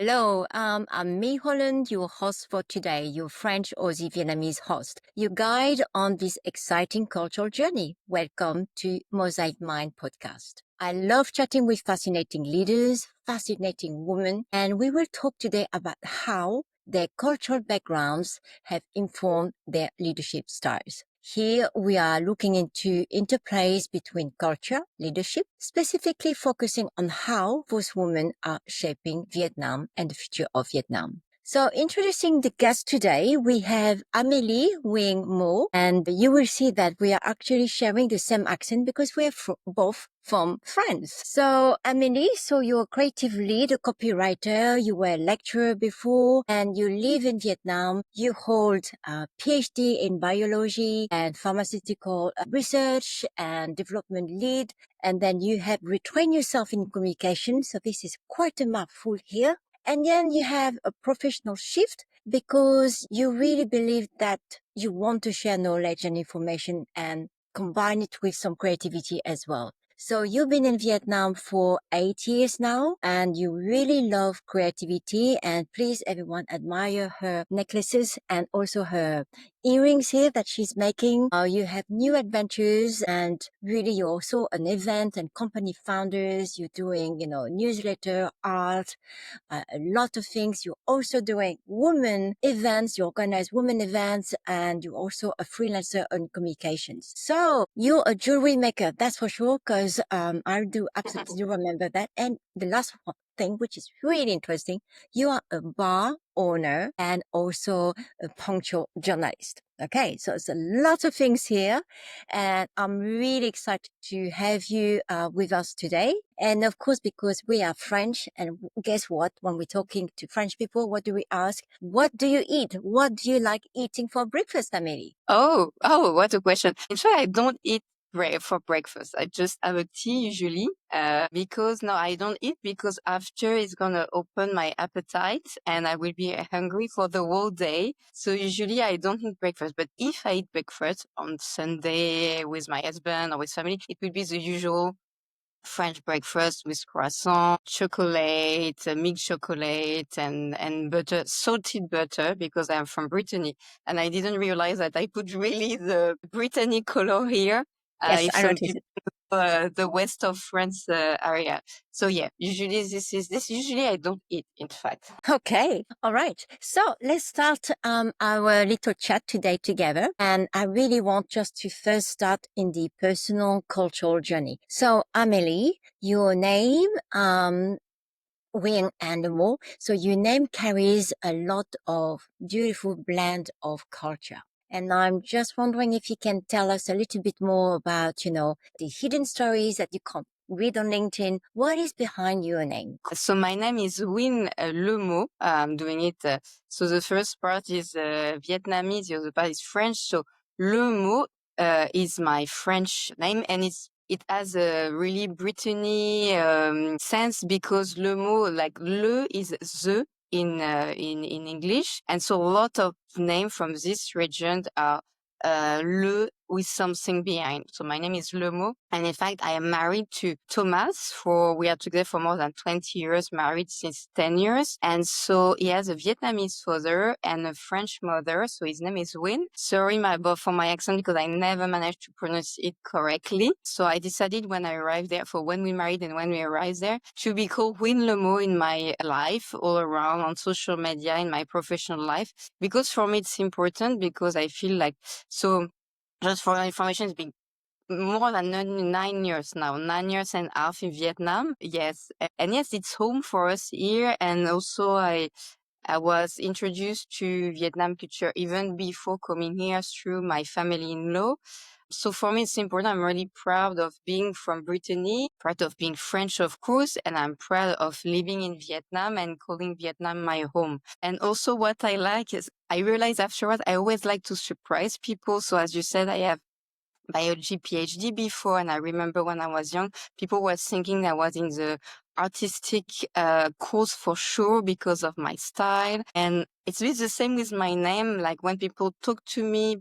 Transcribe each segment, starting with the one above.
Hello, I'm Amélie Huynh, your host for today, your French Aussie Vietnamese host, your guide on this exciting cultural journey. Welcome to Mosaic Mind podcast. I love chatting with fascinating leaders, fascinating women, and we will talk today about how their cultural backgrounds have informed their leadership styles. Here we are looking into interplays between culture, leadership, specifically focusing on how those women are shaping Vietnam and the future of Vietnam. So introducing the guest today, we have Amélie Huynh Le Maux, and you will see that we are actually sharing the same accent because we are both from France. So Amélie, you're a creative lead, a copywriter, you were a lecturer before, and you live in Vietnam. You hold a PhD in biology and pharmaceutical research and development lead, and then you have retrained yourself in communication. So this is quite a mouthful here. And then you have a professional shift because you really believe that you want to share knowledge and information and combine it with some creativity as well. So you've been in Vietnam for 8 years now and you really love creativity, and please everyone admire her necklaces and also her earrings here that she's making. You have new adventures, and really you're also an event and company founders. You're doing, newsletter, art, a lot of things. You're also doing women events, you organize women events, and you're also a freelancer on communications. So you're a jewelry maker, that's for sure, because I do absolutely remember that. And the last thing, which is really interesting, you are a bar owner and also a punctual journalist. Okay, so it's a lot of things here, and I'm really excited to have you with us today. And of course, because we are French, and guess what? When we're talking to French people, what do we ask? What do you eat? What do you like eating for breakfast, Amélie? Oh, what a question. In fact, I don't eat for breakfast. I just have a tea usually, because no, I don't eat because after it's gonna open my appetite and I will be hungry for the whole day. So usually I don't eat breakfast, but if I eat breakfast on Sunday with my husband or with family, it will be the usual French breakfast with croissant, chocolate, milk chocolate, and butter, salted butter, because I'm from Brittany. And I didn't realize that I put really the Brittany color here. Yes, If I some noticed people, it. the west of France area. So yeah, usually usually I don't eat, in fact. Okay, all right. So let's start our little chat today together. And I really want just to first start in the personal cultural journey. So Amélie, your name, Huynh Le Maux. So your name carries a lot of beautiful blend of culture. And I'm just wondering if you can tell us a little bit more about, the hidden stories that you can't read on LinkedIn. What is behind your name? So my name is Huynh Le Maux. I'm doing it. So the first part is Vietnamese, the other part is French. So Le Maux is my French name, and it has a really Brittany sense, because Le Mot, like le is the in English, and so a lot of names from this region are le with something behind. So my name is Le Mot, and in fact I am married to Thomas. We are together for more than 20 years, married since 10 years, and so he has a Vietnamese father and a French mother. So his name is Win. Sorry for my accent, because I never managed to pronounce it correctly. So I decided when I arrived there, for when we married and when we arrived there, to be called Huynh Le Maux in my life, all around, on social media, in my professional life, because for me it's important, because I feel like, so just for your information, it's been more than 9 years now, 9 years and a half in Vietnam. Yes. And yes, it's home for us here. And also I was introduced to Vietnam culture even before coming here through my family-in-law. So for me, it's important. I'm really proud of being from Brittany, proud of being French, of course, and I'm proud of living in Vietnam and calling Vietnam my home. And also what I like is, I realize afterwards, I always like to surprise people. So as you said, I have biology PhD before, and I remember when I was young, people were thinking I was in the artistic course for sure because of my style. And it's really the same with my name. Like when people talk to me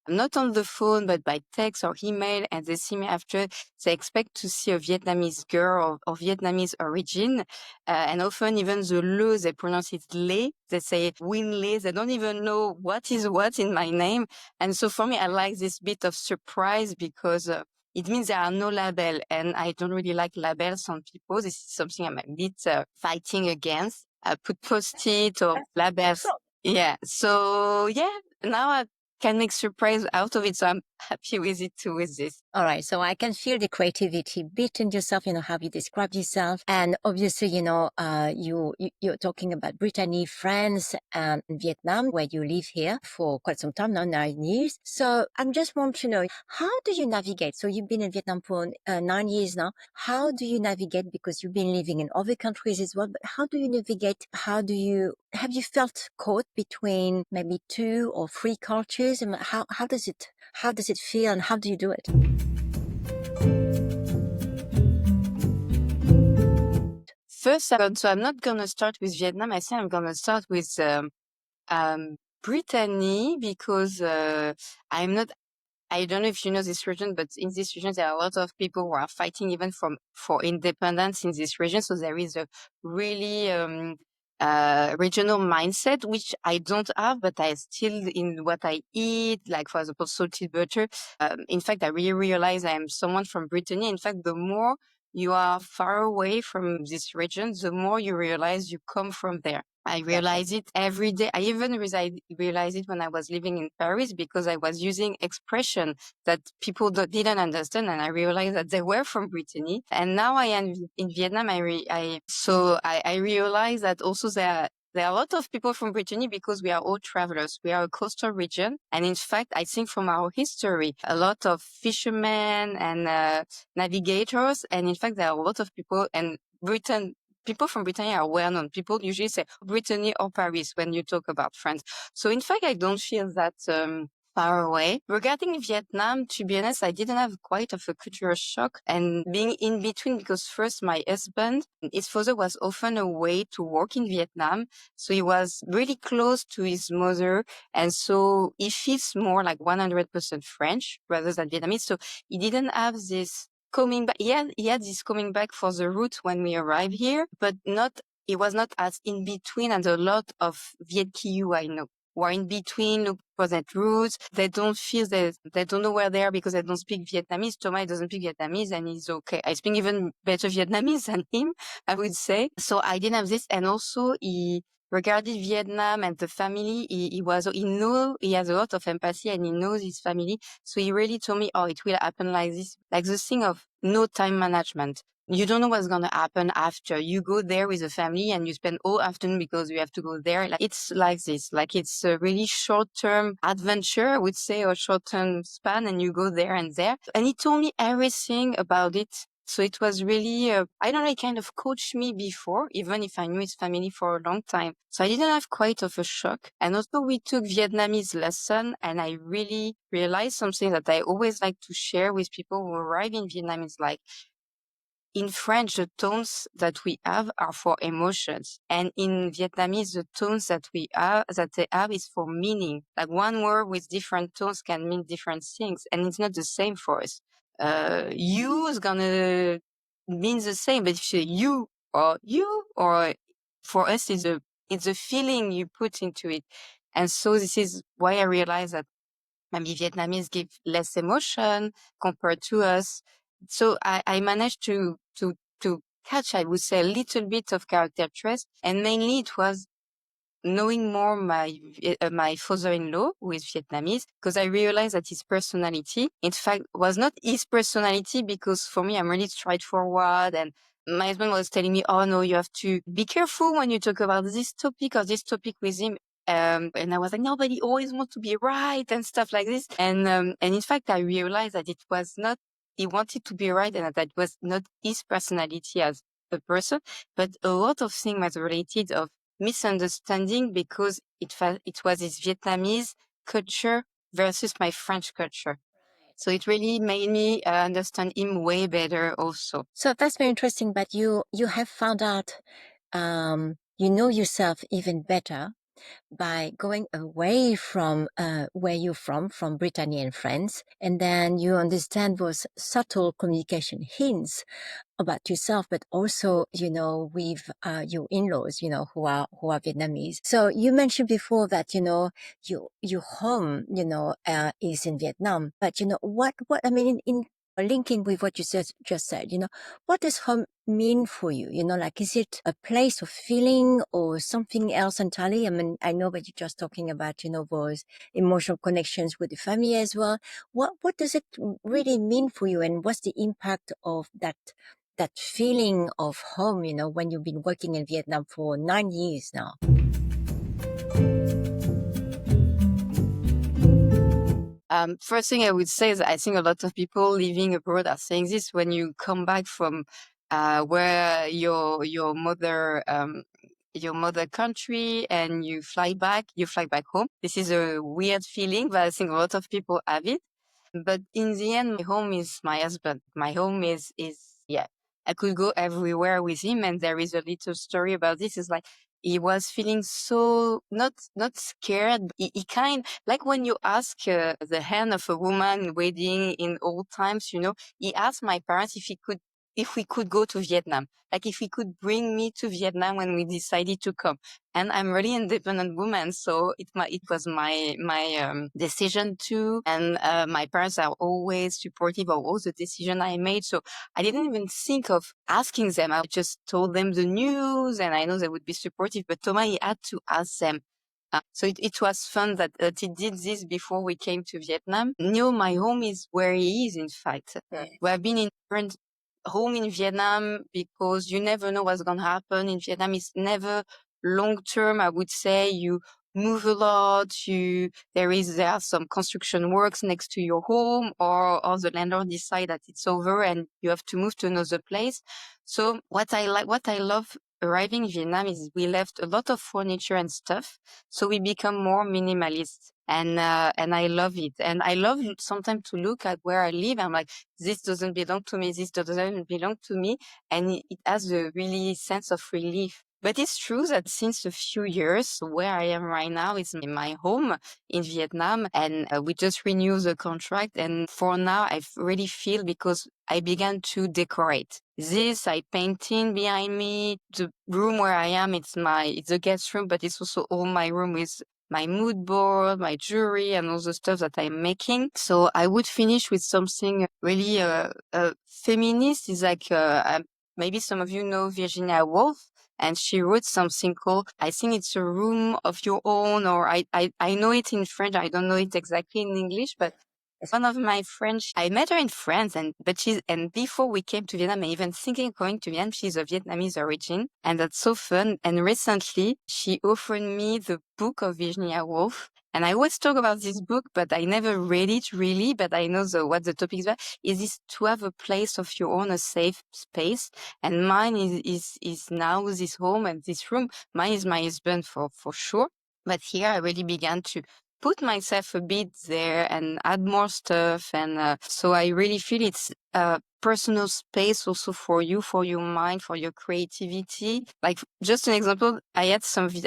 not on the phone, but by text or email, and they see me after, they expect to see a Vietnamese girl or Vietnamese origin. And often even the le, they pronounce it le. They say Huynh Le. They don't even know what is what in my name. And so for me, I like this bit of surprise because it means there are no label, and I don't really like labels on people. This is something I'm a bit fighting against. I put post-it or labels. Yeah. So yeah, now I can make surprise out of it. So I'm happy with it too, with this. All right. So I can feel the creativity bit in yourself, how you describe yourself. And obviously, you're talking about Brittany, France, and Vietnam, where you live here for quite some time now, 9 years. So I'm just want to know, how do you navigate? So you've been in Vietnam for 9 years now. How do you navigate? Because you've been living in other countries as well, but how do you navigate? Have you felt caught between maybe 2 or 3 cultures? And how does it feel, and how do you do it? First, so I'm not going to start with Vietnam. I think I'm going to start with Brittany because I don't know if you know this region, but in this region, there are a lot of people who are fighting even for independence in this region. So there is a really regional mindset, which I don't have, but I still in what I eat, like for example, salted butter. In fact, I really realize I am someone from Brittany. In fact, the more you are far away from this region, the more you realize you come from there. I realize it every day. I even realized it when I was living in Paris because I was using expression that people didn't understand, and I realized that they were from Brittany. And now I am in Vietnam. I realized that also there are a lot of people from Brittany because we are all travelers. We are a coastal region. And in fact, I think from our history, a lot of fishermen and navigators. And in fact, there are a lot of people, and people from Brittany are well known. People usually say Brittany or Paris when you talk about France. So in fact, I don't feel that far away. Regarding Vietnam, to be honest, I didn't have quite of a cultural shock and being in between because first my husband, his father was often away to work in Vietnam. So he was really close to his mother. And so he feels more like 100% French rather than Vietnamese. So he didn't have this coming back. He had this coming back for the route when we arrived here, but it was not as in between as a lot of Viet Kieu I know. Who are in between, look for that roots. They don't feel they don't know where they are because they don't speak Vietnamese. Thomas doesn't speak Vietnamese and he's okay. I speak even better Vietnamese than him, I would say. So I didn't have this. And also regarding Vietnam and the family, he has a lot of empathy and he knows his family. So he really told me, oh, it will happen like this, like the thing of no time management. You don't know what's going to happen after. You go there with a family and you spend all afternoon because you have to go there. Like, it's like this. Like it's a really short-term adventure, I would say, or short-term span, and you go there and there. And he told me everything about it. So it was really, I don't know, he kind of coached me before, even if I knew his family for a long time. So I didn't have quite of a shock. And also we took Vietnamese lesson and I really realized something that I always like to share with people who arrive in Vietnam is like, in French, the tones that we have are for emotions. And in Vietnamese, the tones that they have is for meaning. Like one word with different tones can mean different things. And it's not the same for us. You is gonna mean the same, but if you or for us, it's a feeling you put into it. And so this is why I realized that maybe Vietnamese give less emotion compared to us. So I managed to catch, I would say, a little bit of character traits, and mainly it was knowing more my father-in-law, who is Vietnamese, because I realized that his personality, in fact, was not his personality, because for me, I'm really straightforward, and my husband was telling me, oh no, you have to be careful when you talk about this topic or this topic with him. And I was like, nobody always wants to be right and stuff like this. And in fact, I realized that it was not, he wanted to be right and that was not his personality as a person, but a lot of things was related of misunderstanding because it was his Vietnamese culture versus my French culture. So it really made me understand him way better also. So that's very interesting, but you have found out, you know yourself even better by going away from where you're from Brittany and France, and then you understand those subtle communication hints about yourself, but also, you know, with your in-laws, you know, who are Vietnamese. So you mentioned before that, you know, your home, you know, is in Vietnam, but you know, what I mean, in linking with what you just said, you know, what does home mean for you? You know, like, is it a place of feeling or something else entirely? I mean, I know that you're just talking about, you know, those emotional connections with the family as well. What does it really mean for you, and what's the impact of that feeling of home, you know, when you've been working in Vietnam for 9 years now? First thing I would say is I think a lot of people living abroad are saying this when you come back from where your mother country and you fly back home. This is a weird feeling, but I think a lot of people have it. But in the end, my home is my husband. My home is yeah. I could go everywhere with him, and there is a little story about this. It's like he was feeling so not scared. He kind like when you ask the hand of a woman wedding in old times, you know. He asked my parents if we could go to Vietnam, like if he could bring me to Vietnam when we decided to come. And I'm really independent woman, so it was my decision too. And my parents are always supportive of all the decision I made. So I didn't even think of asking them. I just told them the news, and I know they would be supportive. But Thomas, he had to ask them. So it was fun that he did this before we came to Vietnam. No, my home is where he is, in fact. We have been in different home in Vietnam because you never know what's going to happen. In Vietnam, it's never long term. I would say you move a lot. There are some construction works next to your home, or the landlord decide that it's over and you have to move to another place. So what I love arriving in Vietnam is we left a lot of furniture and stuff. So we become more minimalist, and I love it. And I love sometimes to look at where I live. I'm like, this doesn't belong to me. This doesn't belong to me. And it has a really sense of relief. But it's true that since a few years, where I am right now is in my home in Vietnam, and we just renewed the contract. And for now, I really feel, because I began to decorate. I painting behind me. The room where I am, it's a guest room, but it's also all my room with my mood board, my jewelry, and all the stuff that I'm making. So I would finish with something really feminist. It's like maybe some of you know Virginia Woolf, and she wrote something called, I think it's a room of your own, or I know it in French. I don't know it exactly in English, but one of my French, I met her in France, and before we came to Vietnam, and even thinking of going to Vietnam, she's of Vietnamese origin, and that's so fun. And recently, she offered me the book of Virginia Woolf, and I always talk about this book, but I never read it really. But I know what the topic is about. Is this to have a place of your own, a safe space? And mine is now this home and this room. Mine is my husband for sure. But here, I really began to put myself a bit there and add more stuff. And so I really feel it's a personal space also for you, for your mind, for your creativity. Like, just an example, I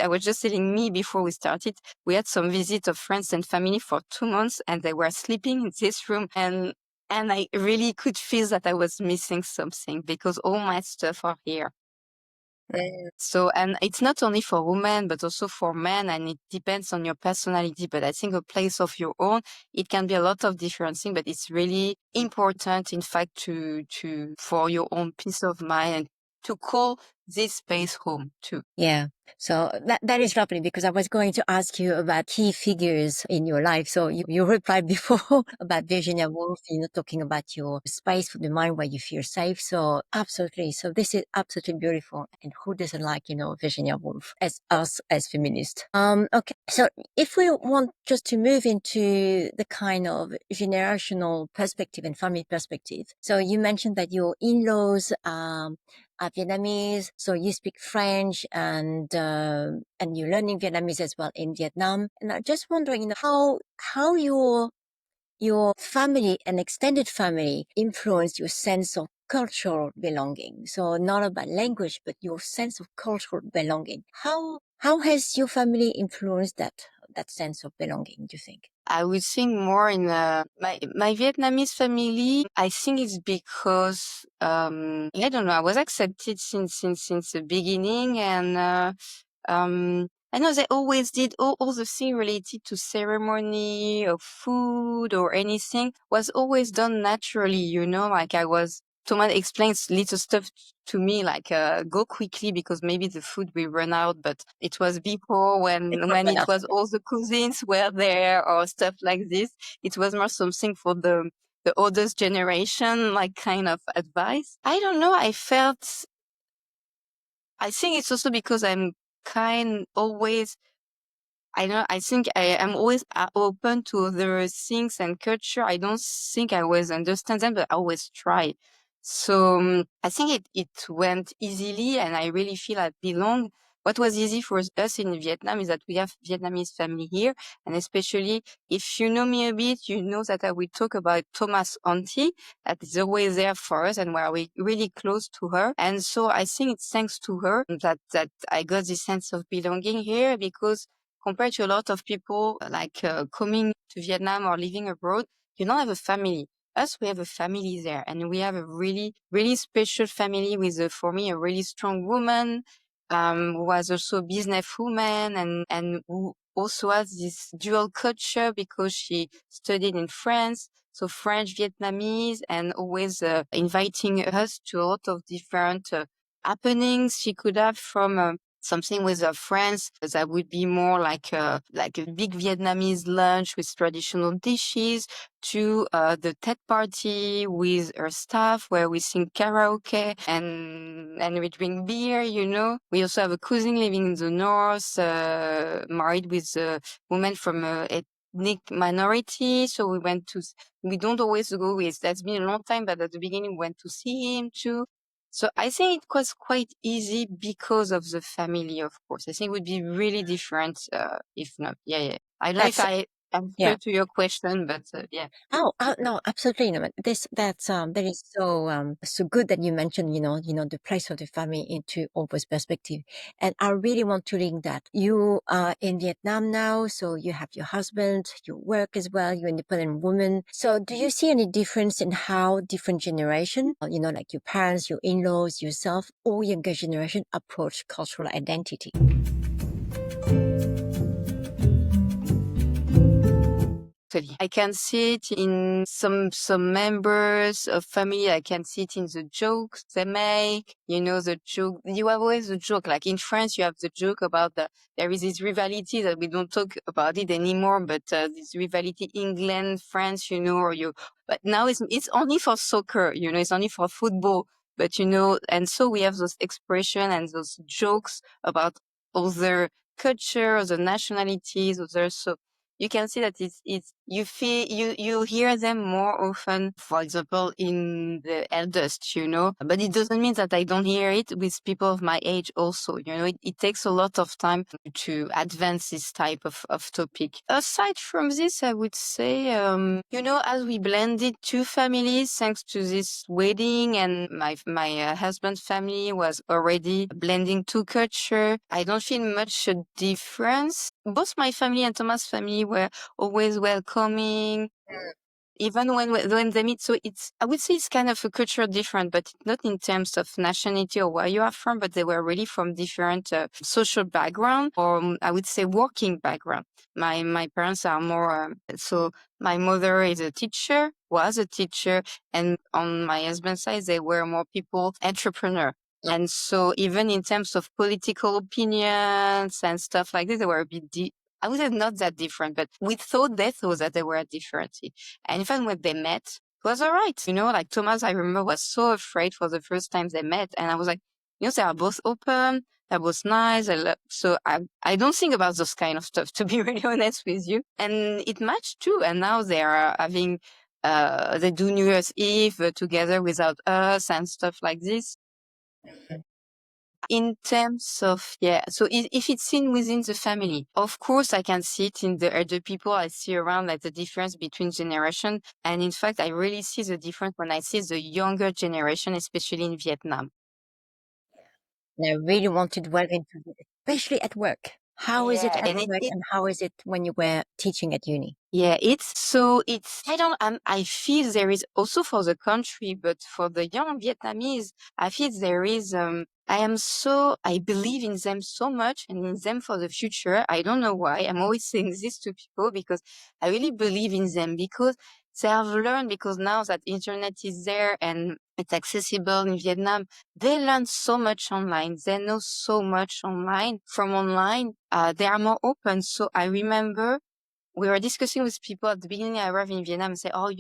was just telling me before we started, we had some visit of friends and family for 2 months, and they were sleeping in this room. And I really could feel that I was missing something because all my stuff are here. So, and it's not only for women, but also for men, and it depends on your personality. But I think a place of your own, it can be a lot of different things, but it's really important, in fact, for your own peace of mind, and to call this space home too. Yeah. So that is lovely, because I was going to ask you about key figures in your life. So you replied before about Virginia Woolf, you know, talking about your space for the mind where you feel safe. So absolutely. So this is absolutely beautiful. And who doesn't like, you know, Virginia Woolf as us as feminists? Okay. So if we want just to move into the kind of generational perspective and family perspective. So you mentioned that your in-laws, are Vietnamese, so you speak French, and you're learning Vietnamese as well in Vietnam. And I'm just wondering, you know, how your your family and extended family influence your sense of cultural belonging. So not about language, but your sense of cultural belonging. How has your family influenced that sense of belonging, do you think? I would think more in my Vietnamese family. I think it's because I don't know. I was accepted since the beginning, and I know they always did all the thing related to ceremony or food or anything was always done naturally. You know, like Thomas explains little stuff to me, like go quickly because maybe the food will run out. But it was before when it was all the cousins were there or stuff like this. It was more something for the oldest generation, like kind of advice. I don't know. I think it's also because I'm kind always I think I am always open to other things and culture. I don't think I always understand them, but I always try. So I think it went easily, and I really feel I belong. What was easy for us in Vietnam is that we have Vietnamese family here, and especially if you know me a bit, you know that I will talk about Thomas' auntie that is always there for us, and where we really close to her. And so I think it's thanks to her that I got this sense of belonging here, because compared to a lot of people coming to Vietnam or living abroad, you don't have a family. Us, we have a family there, and we have a really, really special family with, for me, a really strong woman, who was also a businesswoman and who also has this dual culture because she studied in France. So French, Vietnamese, and always inviting us to a lot of different happenings she could have from something with her friends that would be more like a big Vietnamese lunch with traditional dishes to the TED party with her staff where we sing karaoke and we drink beer, you know. We also have a cousin living in the north, married with a woman from a ethnic minority. So we don't always go with, that's been a long time, but at the beginning we went to see him too. So I think it was quite easy because of the family, of course. I think it would be really different if not. Yeah. I don't know if That's I yeah. answered to your question, but yeah. Oh, no, absolutely. No, that is so good that you mentioned, the place of the family into Oprah's perspective. And I really want to link that. You are in Vietnam now, so you have your husband, you work as well, you're an independent woman. So do you see any difference in how different generation, like your parents, your in-laws, yourself, or younger generation approach cultural identity? I can see it in some members of family. I can see it in the jokes they make. You know, the joke. You have always a joke. Like in France, you have the joke about there is this rivalry that we don't talk about it anymore. But this rivalry, England, France, you know, But now it's only for soccer. You know, it's only for football. But you know, and so we have those expression and those jokes about other culture, other nationalities, other so you can see that you hear them more often, for example, in the eldest, you know, but it doesn't mean that I don't hear it with people of my age also, you know, it takes a lot of time to advance this type of topic. Aside from this, I would say, as we blended two families thanks to this wedding and my husband's family was already blending two culture, I don't feel much a difference. Both my family and Thomas' family were always welcoming, even when they meet. So I would say it's kind of a culture different, but not in terms of nationality or where you are from, but they were really from different social background or I would say working background. My parents are more, so my mother is a teacher, was a teacher, and on my husband's side, they were more people, entrepreneur. And so even in terms of political opinions and stuff like this, they were a bit I would say not that different, but they thought that they were different. And even when they met, it was all right. You know, like Thomas, I remember, was so afraid for the first time they met. And I was like, they are both open. They're both nice. So I don't think about those kind of stuff, to be really honest with you. And it matched too. And now they are having, they do New Year's Eve together without us and stuff like this. In terms of, so if it's seen within the family, of course, I can see it in the other people I see around, like the difference between generation. And in fact, I really see the difference when I see the younger generation, especially in Vietnam. And I really want to delve into it, especially at work. How is it Yeah, at and work and how is it when you were teaching at uni? yeah, I feel there is also for the country, but for the young Vietnamese, I feel there is, I believe in them so much and in them for the future. I don't know why. I'm always saying this to people because I really believe in them because they have learned, because now that internet is there and it's accessible in Vietnam, they learn so much online. They know so much online. From online, they are more open. So I remember we were discussing with people at the beginning. I arrived in Vietnam and say, oh,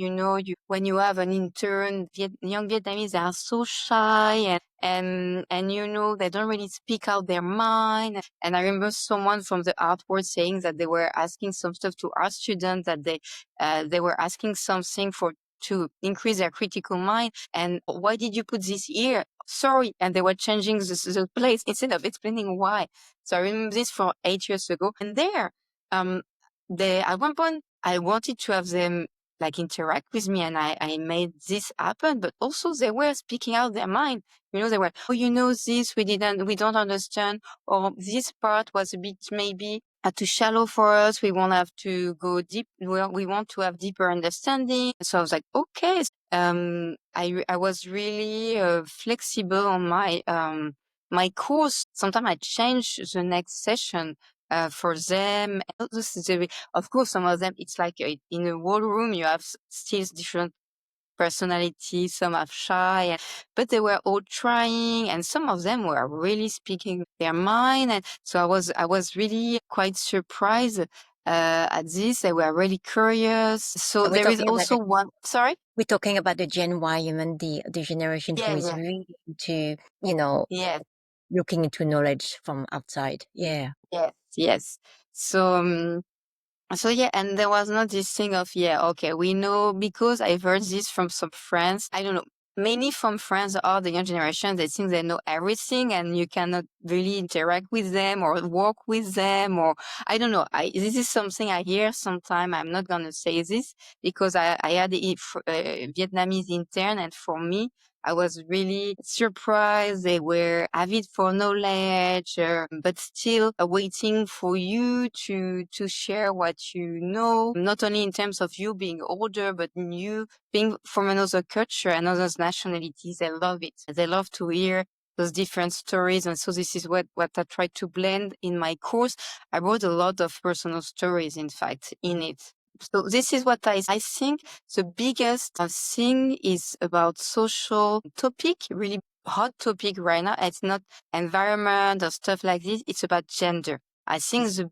when you have an intern, young Vietnamese, they are so shy and they don't really speak out their mind. And I remember someone from the art world saying that they were asking some stuff to art students, that they were asking something to increase their critical mind. And why did you put this here? Sorry. And they were changing the place instead of explaining why. So I remember this from 8 years ago. And at one point I wanted to have them like interact with me, and I made this happen, but also they were speaking out their mind. They were, oh, this, we don't understand, or this part was a bit maybe too shallow for us. We won't have to go deep. We want to have deeper understanding. So I was like, okay. I was really flexible on my course. Sometimes I change the next session for them. Of course, some of them, it's like in a whole room, you have still different personalities. Some are shy, but they were all trying, and some of them were really speaking their mind. And so I was really quite surprised at this. They were really curious. So We're there is talking about also one. Sorry. we're talking about the Gen Y, the generation who Yeah, is yeah, really into, yeah. looking into knowledge from outside. Yeah. Yes, yes. So, so yeah, and there was not this thing of, okay, we know, because I've heard this from some friends. I don't know, mainly from friends or the young generation. They think they know everything and you cannot really interact with them or work with them, or I don't know. This is something I hear sometime. I'm not going to say this because I had a Vietnamese intern, and for me, I was really surprised. They were avid for knowledge, but still waiting for you to share what you know, not only in terms of you being older, but you being from another culture, another nationalities. They love it. They love to hear those different stories. And so this is what I try to blend in my course. I wrote a lot of personal stories, in fact, in it. So this is what I think the biggest thing is about social topic, really hot topic right now. It's not environment or stuff like this. It's about gender. I think the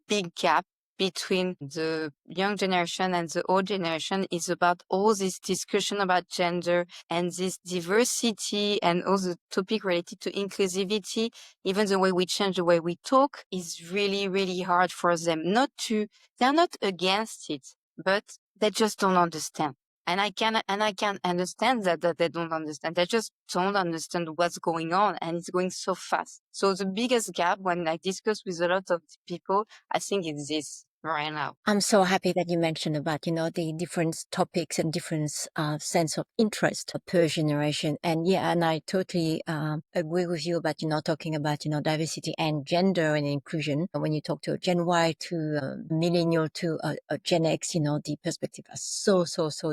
big gap between the young generation and the old generation is about all this discussion about gender and this diversity and all the topic related to inclusivity. Even the way we change the way we talk is really, really hard for them. They're not against it, but they just don't understand. And I can understand that they don't understand. They just don't understand what's going on, and it's going so fast. So the biggest gap when I discuss with a lot of people, I think it's this right now. I'm so happy that you mentioned about, the different topics and different sense of interest per generation. And yeah, and I totally agree with you about, talking about, diversity and gender and inclusion. When you talk to Gen Y, to millennial, to Gen X, the perspective are so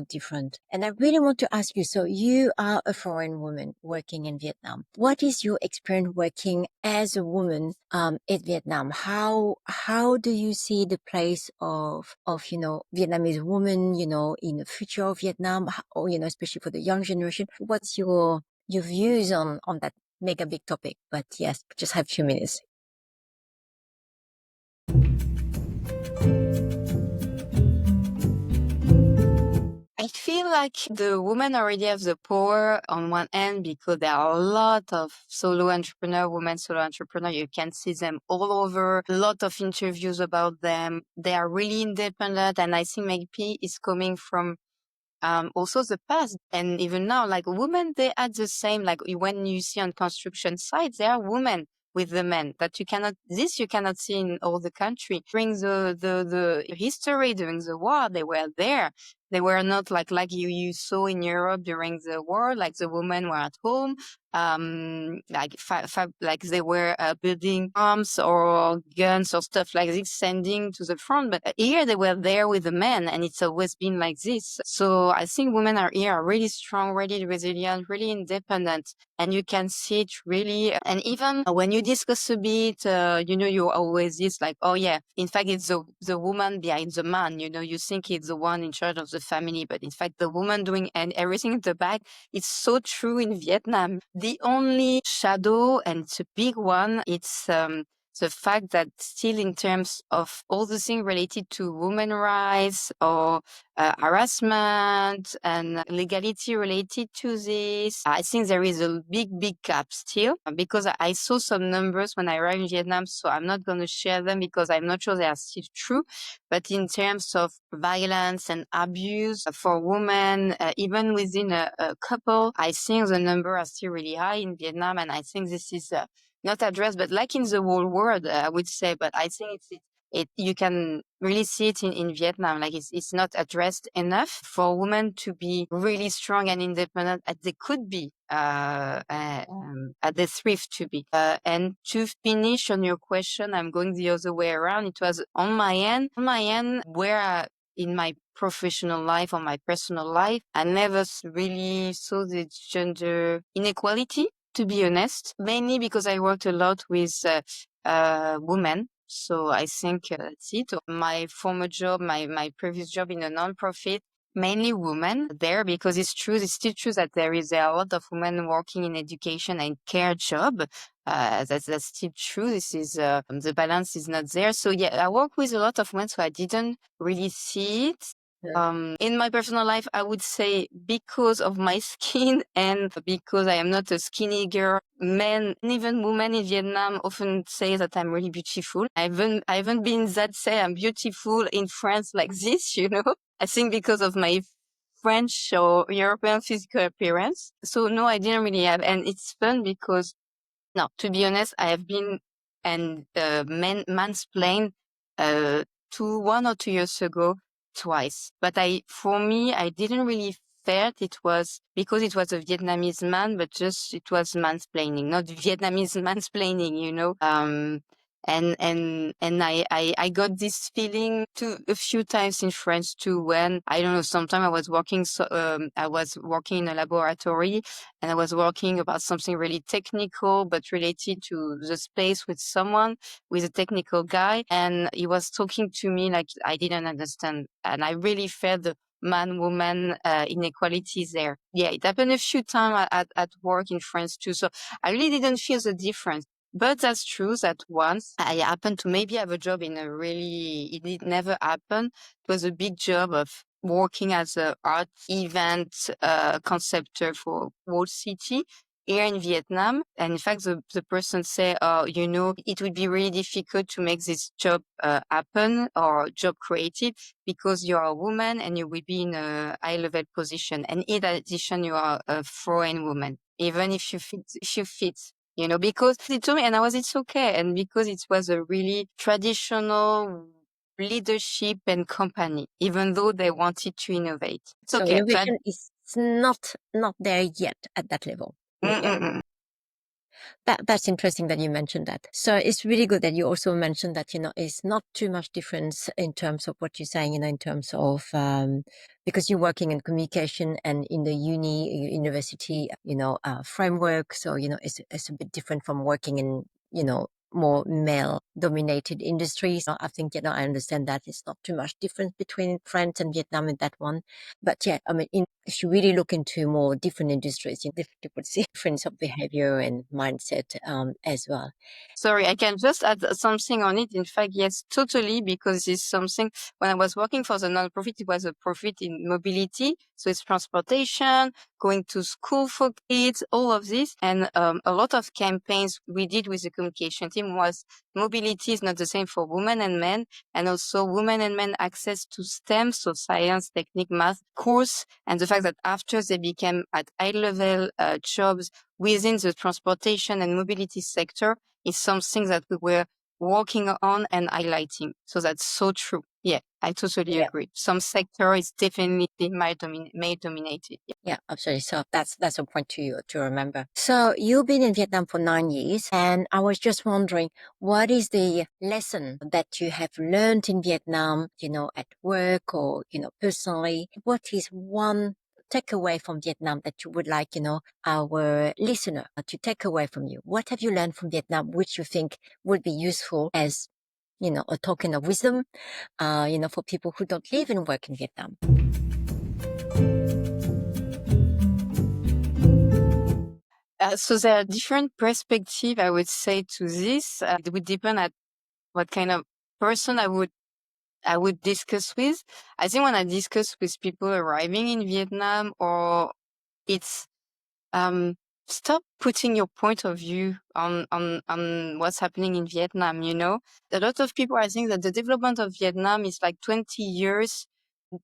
different. And I really want to ask you, so you are a foreign woman working in Vietnam. What is your experience working as a woman in Vietnam? How do you see the place of Vietnamese women, in the future of Vietnam, or especially for the young generation? What's your views on that mega big topic? But yes, just have a few minutes. I feel like the women already have the power on one end because there are a lot of women solo entrepreneur. You can see them all over, a lot of interviews about them. They are really independent. And I think maybe it's coming from also the past and even now, like women, they are the same. Like when you see on construction sites, there are women with the men that you cannot see in all the country. During the history, during the war, they were there. They were not like you saw in Europe during the war, like the women were at home, like they were building arms or guns or stuff like this, sending to the front. But here they were there with the men, and it's always been like this. So I think women are really strong, really resilient, really independent. And you can see it really, and even when you discuss a bit, you always is like, oh yeah, in fact, it's the woman behind the man, you think it's the one in charge of the family, but in fact, the woman doing and everything at the back. It's so true in Vietnam. The only shadow, and it's a big one, it's the fact that still in terms of all the things related to women rights or harassment and legality related to this, I think there is a big gap still, because I saw some numbers when I arrived in Vietnam, so I'm not going to share them because I'm not sure they are still true. But in terms of violence and abuse for women, even within a couple, I think the number are still really high in Vietnam, and I think this is not addressed, but like in the whole world, I would say. But I think you can really see it in Vietnam. Like it's not addressed enough for women to be really strong and independent as they could be, as they thrive to be. And to finish on your question, I'm going the other way around. It was on my end, where in my professional life or my personal life, I never really saw the gender inequality, to be honest, mainly because I worked a lot with women. So I think that's it. My former job, my previous job in a non-profit, mainly women there, because it's still true that there are a lot of women working in education and care job. That's still true. This is the balance is not there. So yeah, I work with a lot of women, so I didn't really see it. In my personal life, I would say because of my skin and because I am not a skinny girl, men, and even women in Vietnam often say that I'm really beautiful. I haven't been that say I'm beautiful in France like this, I think because of my French or European physical appearance. So no, I didn't really have, and it's fun because no, to be honest, I have been and mansplained 1 or 2 years ago twice. But for me, I didn't really felt it was because it was a Vietnamese man, but just it was mansplaining, not Vietnamese mansplaining. And I got this feeling a few times in France too, when I don't know, sometime I was working in a laboratory and I was working about something really technical, but related to the space with someone, with a technical guy. And he was talking to me like I didn't understand. And I really felt the man-woman inequalities there. Yeah, it happened a few times at work in France too. So I really didn't feel the difference. But that's true that once I happened to maybe have a job it did never happen. It was a big job of working as an art event conceptor for whole city here in Vietnam. And in fact, the person said, it would be really difficult to make this job happen or job created because you are a woman and you will be in a high level position. And in addition, you are a foreign woman, even if you fit. Because he told me, and it's okay. And because it was a really traditional leadership and company, even though they wanted to innovate. It's So okay. innovation is not there yet at that level. Yeah. That's interesting that you mentioned that. So it's really good that you also mentioned that, it's not too much difference in terms of what you're saying, in terms of, because you're working in communication and in the university, framework. So, it's a bit different from working in, more male dominated industries. I think, I understand that it's not too much difference between France and Vietnam in that one. But yeah, I mean, if you really look into more different industries, you would see difference of behavior and mindset as well. Sorry, I can just add something on it. In fact, yes, totally, because it's something, when I was working for the nonprofit, it was a profit in mobility. So it's transportation, going to school for kids, all of this. And a lot of campaigns we did with the communication team theme was mobility is not the same for women and men, and also women and men access to STEM, so science, technique, math course, and the fact that after they became at high level jobs within the transportation and mobility sector is something that we were working on and highlighting. So that's so true. Yeah, I totally agree. Some sector is definitely male dominated. Yeah, absolutely. So that's a point to remember. So you've been in Vietnam for 9 years, and I was just wondering, what is the lesson that you have learned in Vietnam, at work or, personally? What is one takeaway from Vietnam that you would like, our listener to take away from you? What have you learned from Vietnam which you think would be useful as, a token of wisdom, for people who don't live and work in Vietnam? So there are different perspectives, I would say, to this. It would depend at what kind of person I would discuss with. I think when I discuss with people arriving in Vietnam, or it's stop putting your point of view on what's happening in Vietnam. A lot of people are saying that the development of Vietnam is like 20 years.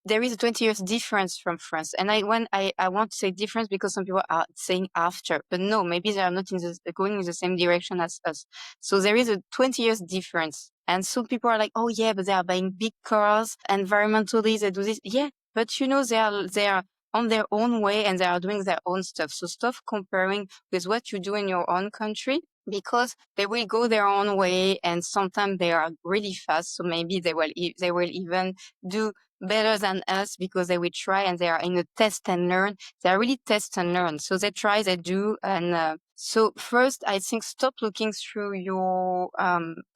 There is a 20 years difference from France. And I want to say difference because some people are saying after, but no, maybe they are not going in the same direction as us. So there is a 20 years difference. And some people are like, oh yeah, but they are buying big cars, environmentally, they do this. Yeah, but they are on their own way and they are doing their own stuff. So stop comparing with what you do in your own country, because they will go their own way and sometimes they are really fast. So maybe they will even do better than us because they will try and they are in a test and learn. They are really test and learn. So they try, they do. And so first, I think stop looking through your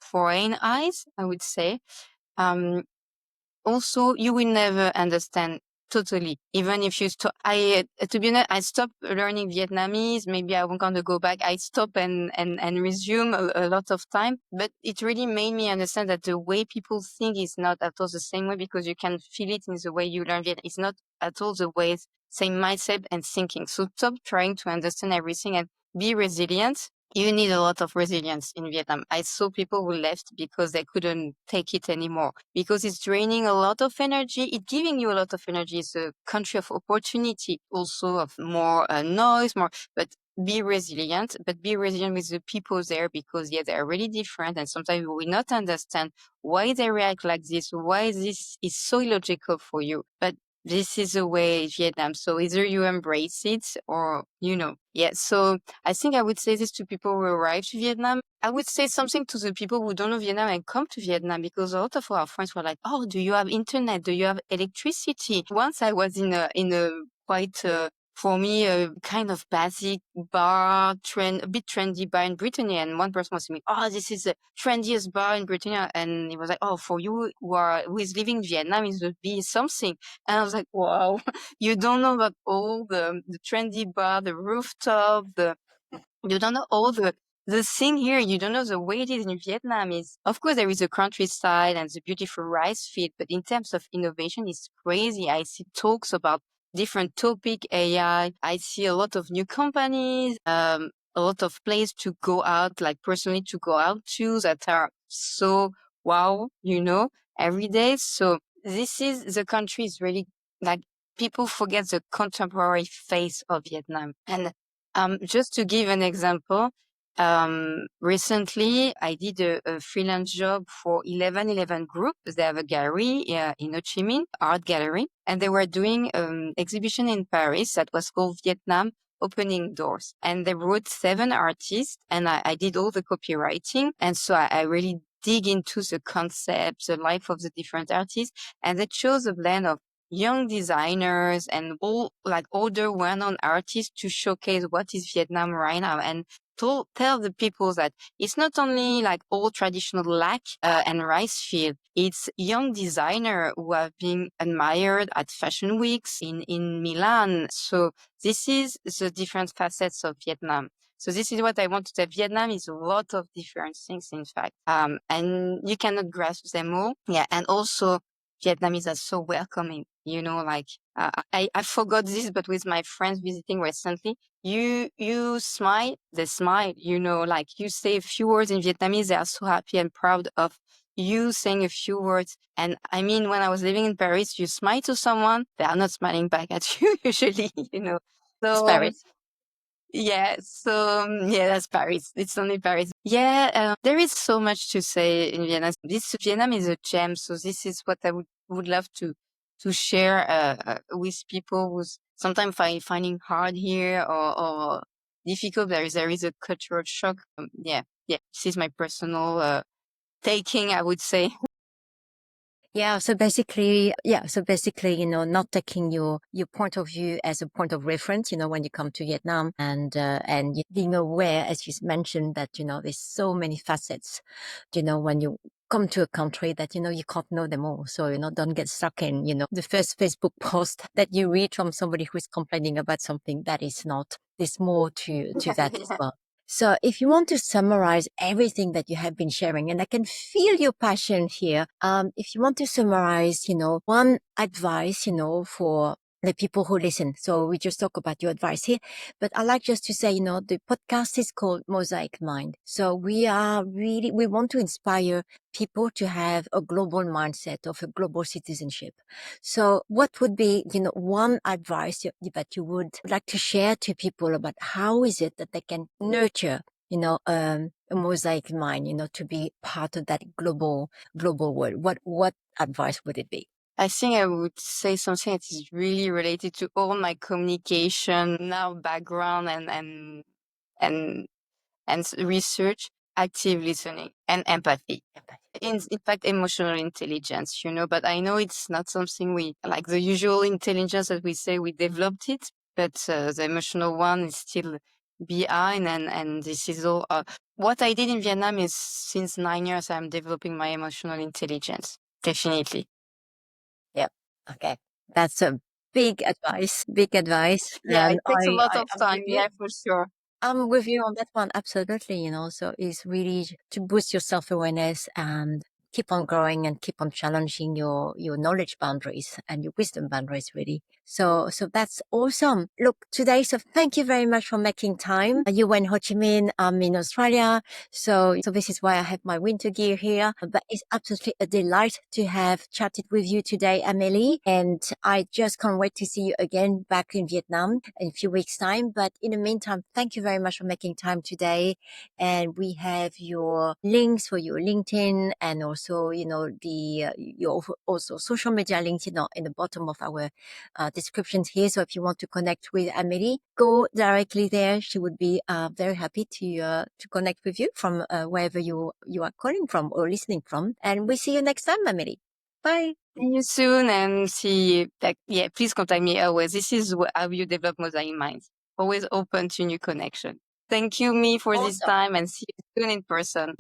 foreign eyes, I would say. Also, you will never understand totally, even if you stop. To be honest, I stopped learning Vietnamese. Maybe I won't going to go back. I stop and resume a lot of time, but it really made me understand that the way people think is not at all the same way, because you can feel it in the way you learn Vietnamese. It's not at all the way, same mindset and thinking. So stop trying to understand everything and be resilient. You need a lot of resilience in Vietnam. I saw people who left because they couldn't take it anymore, because it's draining a lot of energy. It's giving you a lot of energy. It's a country of opportunity, also of more noise, but be resilient, with the people there, because they're really different. And sometimes we will not understand why they react like this, why this is so illogical for you. But this is the way Vietnam. So either you embrace it or, So I think I would say this to people who arrive to Vietnam. I would say something to the people who don't know Vietnam and come to Vietnam, because a lot of our friends were like, oh, do you have internet? Do you have electricity? Once I was in a quite, for me, a kind of basic bar, a bit trendy bar in Brittany. And one person was saying, oh, this is the trendiest bar in Brittany. And he was like, oh, for you who is living in Vietnam, it would be something. And I was like, wow, you don't know about all the trendy bar, the rooftop, you don't know all the thing here. You don't know the way it is in Vietnam. Is, of course, there is a countryside and the beautiful rice field, but in terms of innovation, it's crazy. I see talks about different topic, AI. I see a lot of new companies, a lot of places to go out, like personally to go out to, that are so wow, every day. So the country is really, like, people forget the contemporary face of Vietnam. And just to give an example, recently I did a freelance job for 1111 Group. They have a gallery in Ho Chi Minh, art gallery, and they were doing exhibition in Paris that was called Vietnam Opening Doors. And they wrote 7 artists, and I did all the copywriting. And so I really dig into the concepts, the life of the different artists, and they chose a blend of young designers and all, like, older well-known artists to showcase what is Vietnam right now, and to tell the people that it's not only like old traditional lac and rice field. It's young designer who have been admired at fashion weeks in Milan. So this is the different facets of Vietnam. So this is what I want to say. Vietnam is a lot of different things, in fact, and you cannot grasp them all. Yeah, and also Vietnamese are so welcoming. like I forgot this, but with my friends visiting recently, you smile, they smile, like you say a few words in Vietnamese, they are so happy and proud of you saying a few words. And I mean, when I was living in Paris, you smile to someone, they are not smiling back at you usually, It's So Paris. yeah, so yeah, that's Paris. It's only Paris. Yeah, there is so much to say in Vienna. This Vietnam is a gem, so this is what I would love to share with people who's sometimes finding hard here or difficult. There is a cultural shock. Yeah. This is my personal taking, I would say. So basically, not taking your point of view as a point of reference, when you come to Vietnam, and being aware, as you mentioned, that, there's so many facets, when you come to a country that, you can't know them all. So, don't get stuck in, the first Facebook post that you read from somebody who is complaining about something that is not. There's more to that as well. So if you want to summarize everything that you have been sharing, and I can feel your passion here, if you want to summarize, one advice, for the people who listen. So we just talk about your advice here, but I like just to say, the podcast is called Mosaic Mind. So we want to inspire people to have a global mindset of a global citizenship. So what would be, one advice that you would like to share to people about how is it that they can nurture, a mosaic mind, to be part of that global world? What advice would it be? I think I would say something that is really related to all my communication now background and research: active listening and empathy. In fact, emotional intelligence, but I know it's not something we, like the usual intelligence that we say we developed it, but the emotional one is still behind. And this is all. What I did in Vietnam is since 9 years, I'm developing my emotional intelligence. Definitely. Yep. Okay. That's a big advice, big advice. Yeah, And it takes a lot I of am time. with you. Yeah, for sure. I'm with you on that one. Absolutely. So it's really to boost your self-awareness and keep on growing and keep on challenging your knowledge boundaries and your wisdom boundaries, really. So that's awesome. Look, today, so thank you very much for making time. You were in Ho Chi Minh, I'm in Australia. So this is why I have my winter gear here. But it's absolutely a delight to have chatted with you today, Amélie. And I just can't wait to see you again back in Vietnam in a few weeks' time. But in the meantime, thank you very much for making time today. And we have your links for your LinkedIn and also, your also social media links, in the bottom of our descriptions here. So if you want to connect with Amélie, go directly there. She would be very happy to connect with you from wherever you are calling from or listening from. And we see you next time, Amélie. Bye. See you soon and see, yeah, please contact me always. This is how you develop Mosaic Minds. Always open to new connection. Thank you, me, for this Awesome. time, and see you soon in person.